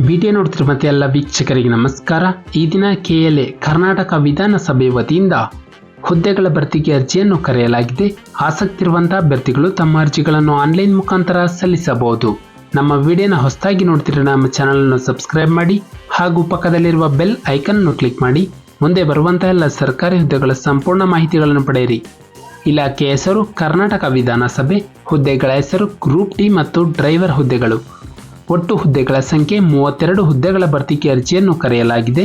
Video ನೋಡ್ತಿರುವ ಎಲ್ಲ ವೀಕ್ಷಕರಿಗೆ ನಮಸ್ಕಾರ. ಈ ದಿನ KLA ಕರ್ನಾಟಕ ವಿಧಾನಸಭೆ ವತಿಯಿಂದ ಹುದ್ದೆಗಳ ಭರ್ತಿಗೆ ಅರ್ಜಿಯನ್ನು ಕರೆಯಲಾಗಿದೆ. ಆಸಕ್ತಿ ಇರುವಂತಹ ಅಭ್ಯರ್ಥಿಗಳು ತಮ್ಮ ಅರ್ಜಿಗಳನ್ನು ಆನ್ಲೈನ್ ಮುಖಾಂತರ ಸಲ್ಲಿಸಬಹುದು. ನಮ್ಮ ವಿಡಿಯೋನ ಹೊಸದಾಗಿ ನೋಡ್ತಿರೋ ನಮ್ಮ ಚಾನೆಲ್ ಅನ್ನು ಸಬ್ಸ್ಕ್ರೈಬ್ ಮಾಡಿ ಹಾಗೂ ಪಕ್ಕದಲ್ಲಿರುವ ಬೆಲ್ ಐಕನ್ ಅನ್ನು ಕ್ಲಿಕ್ ಮಾಡಿ. ಮುಂದೆ ಬರುವಂತಹ ಎಲ್ಲ ಸರ್ಕಾರಿ ಹುದ್ದೆಗಳ ಸಂಪೂರ್ಣ ಮಾಹಿತಿಗಳನ್ನು ಪಡೆಯಿರಿ. ಇಲಾಖೆ ಹೆಸರು ಕರ್ನಾಟಕ ವಿಧಾನಸಭೆ. ಹುದ್ದೆಗಳ ಹೆಸರು ಗ್ರೂಪ್ ಡಿ ಮತ್ತು ಡ್ರೈವರ್ ಹುದ್ದೆಗಳು. ಒಟ್ಟು ಹುದ್ದೆಗಳ ಸಂಖ್ಯೆ 32 ಹುದ್ದೆಗಳ ಭರ್ತಿಗೆ ಅರ್ಜಿಯನ್ನು ಕರೆಯಲಾಗಿದೆ.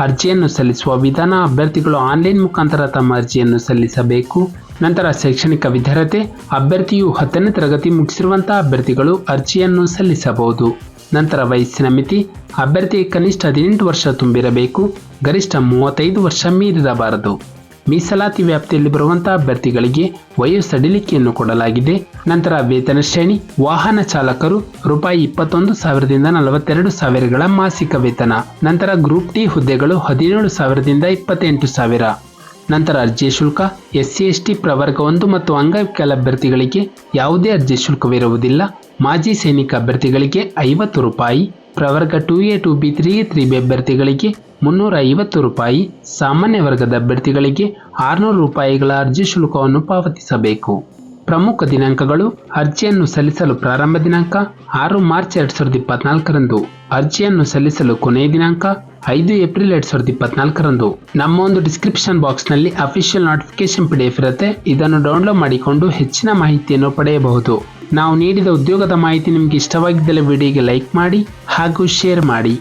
ಅರ್ಜಿಯನ್ನು ಸಲ್ಲಿಸುವ ವಿಧಾನ: ಅಭ್ಯರ್ಥಿಗಳು ಆನ್ಲೈನ್ ಮುಖಾಂತರ ತಮ್ಮ ಅರ್ಜಿಯನ್ನು ಸಲ್ಲಿಸಬೇಕು. ನಂತರ ಶೈಕ್ಷಣಿಕ ವಿದ್ಯಾರ್ಹತೆ: ಅಭ್ಯರ್ಥಿಯು 10ನೇ ತರಗತಿ ಮುಗಿಸಿರುವಂತಹ ಅಭ್ಯರ್ಥಿಗಳು ಅರ್ಜಿಯನ್ನು ಸಲ್ಲಿಸಬಹುದು. ನಂತರ ವಯಸ್ಸಿನ ಮಿತಿ: ಅಭ್ಯರ್ಥಿಗೆ ಕನಿಷ್ಠ 18 ವರ್ಷ ತುಂಬಿರಬೇಕು, ಗರಿಷ್ಠ 35 ವರ್ಷ ಮೀರಿರಬಾರದು. ಮೀಸಲಾತಿ ವ್ಯಾಪ್ತಿಯಲ್ಲಿ ಬರುವಂತಹ ಅಭ್ಯರ್ಥಿಗಳಿಗೆ ವಯೋಸಡಿಲಿಕೆಯನ್ನು ಕೊಡಲಾಗಿದೆ. ನಂತರ ವೇತನ ಶ್ರೇಣಿ: ವಾಹನ ಚಾಲಕರು ₹21,000ದಿಂದ 42,000ಗಳ ಮಾಸಿಕ ವೇತನ. ನಂತರ ಗ್ರೂಪ್ ಡಿ ಹುದ್ದೆಗಳು 17,000ದಿಂದ 28,000. ನಂತರ ಅರ್ಜಿ ಶುಲ್ಕ: SC/ST ಪ್ರವರ್ಗ 1 ಮತ್ತು ಅಂಗವಿಕಲ ಅಭ್ಯರ್ಥಿಗಳಿಗೆ ಯಾವುದೇ ಅರ್ಜಿ ಶುಲ್ಕವಿರುವುದಿಲ್ಲ. ಮಾಜಿ ಸೈನಿಕ ಅಭ್ಯರ್ಥಿಗಳಿಗೆ ₹50, ಪ್ರವರ್ಗ 2A 2B 3A 3B ಅಭ್ಯರ್ಥಿಗಳಿಗೆ ₹350, ಸಾಮಾನ್ಯ ವರ್ಗದ ಅಭ್ಯರ್ಥಿಗಳಿಗೆ ₹600ಗಳ ಅರ್ಜಿ ಶುಲ್ಕವನ್ನು ಪಾವತಿಸಬೇಕು. ಪ್ರಮುಖ ದಿನಾಂಕಗಳು: ಅರ್ಜಿಯನ್ನು ಸಲ್ಲಿಸಲು ಪ್ರಾರಂಭ ದಿನಾಂಕ 6 ಮಾರ್ಚ್ 2024ರಂದು. ಅರ್ಜಿಯನ್ನು ಸಲ್ಲಿಸಲು ಕೊನೆಯ ದಿನಾಂಕ 5 ಏಪ್ರಿಲ್ 2024ರಂದು. ನಮ್ಮ ಒಂದು ಡಿಸ್ಕ್ರಿಪ್ಷನ್ ಬಾಕ್ಸ್ನಲ್ಲಿ ಅಫಿಷಿಯಲ್ ನೋಟಿಫಿಕೇಶನ್ PDF ಇರುತ್ತೆ. ಇದನ್ನು ಡೌನ್ಲೋಡ್ ಮಾಡಿಕೊಂಡು ಹೆಚ್ಚಿನ ಮಾಹಿತಿಯನ್ನು ಪಡೆಯಬಹುದು. ನಾವು ನೀಡಿದ ಉದ್ಯೋಗದ ಮಾಹಿತಿ ನಿಮಗೆ ಇಷ್ಟವಾಗಿದ್ದಲ್ಲಿ ವಿಡಿಯೋಗೆ ಲೈಕ್ ಮಾಡಿ ಹಾಗೂ ಶೇರ್ ಮಾಡಿ.